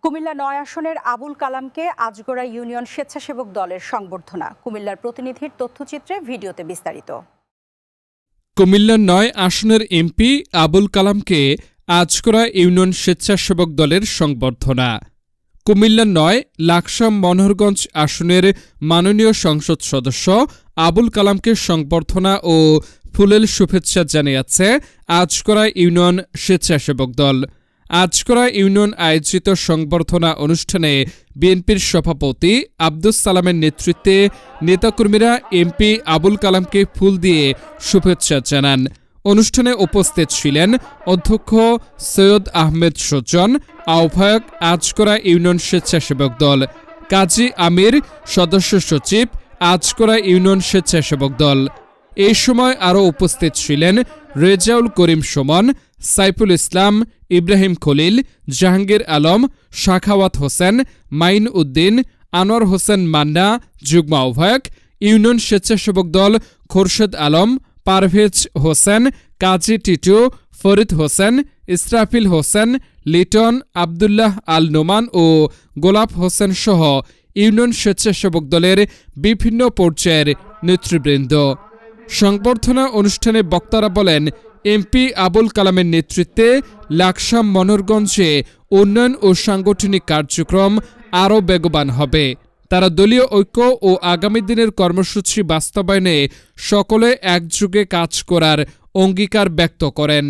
কুমিল্লা ৯ আসনের আবুল কালামকে আজগড়া ইউনিয়ন স্বেচ্ছাসেবক দলের সংবর্ধনা। কুমিল্লার প্রতিনিধির তথ্যচিত্রে ভিডিওতে বিস্তারিত। কুমিল্লা ৯ আসনের এমপি আবুল কালামকে আজগড়া ইউনিয়ন স্বেচ্ছাসেবক দলের সংবর্ধনা। কুমিল্লা ৯ লাকসাম মনোহরগঞ্জ আসনের মাননীয় সংসদ সদস্য আবুল কালামকে সংবর্ধনা ও ফুলেল শুভেচ্ছা জানিয়েছে আজগড়া ইউনিয়ন স্বেচ্ছাসেবক দল। আজগড়া ইউনিয়ন আয়োজিত সংবর্ধনা অনুষ্ঠানে বিএনপির সভাপতি আব্দুস সালামের নেতৃত্বে নেতাকর্মীরা এমপি আবুল কালামকে ফুল দিয়ে শুভেচ্ছা জানান। অনুষ্ঠানে উপস্থিত ছিলেন অধ্যক্ষ সৈয়দ আহমেদ সুজন, আহ্বায়ক আজগড়া ইউনিয়ন স্বেচ্ছাসেবক দল, কাজী আমির, সদস্য সচিব আজগড়া ইউনিয়ন স্বেচ্ছাসেবক দল। এই সময় আরও উপস্থিত ছিলেন রেজাউল করিম সুমন, সাইফুল ইসলাম, ইব্রাহিম খলিল, জাহাঙ্গীর আলম, শাখাওয়াত হোসেন, মাইন উদ্দিন, আনোয়ার হোসেন মান্না, যুগ্ম আহ্বায়ক ইউনিয়ন স্বেচ্ছাসেবক দল খোরশেদ আলম, পারভেজ হোসেন, কাজী টিটু, ফরিদ হোসেন, ইসরাফিল হোসেন, লিটন, আবদুল্লাহ আল নোমান ও গোলাপ হোসেন সহ ইউনিয়ন স্বেচ্ছাসেবক দলের বিভিন্ন পর্যায়ের নেতৃবৃন্দ। সংবর্ধনা অনুষ্ঠানে বক্তারা বলেন, এমপি আবুল কালামের নেতৃত্বে লাকসাম মনোহরগঞ্জে উন্নয়ন ও সাংগঠনিক কার্যক্রম আরও বেগবান হবে। তারা দলীয় ঐক্য ও আগামী দিনের কর্মসূচি বাস্তবায়নে সকলে একযোগে কাজ করার অঙ্গীকার ব্যক্ত করেন।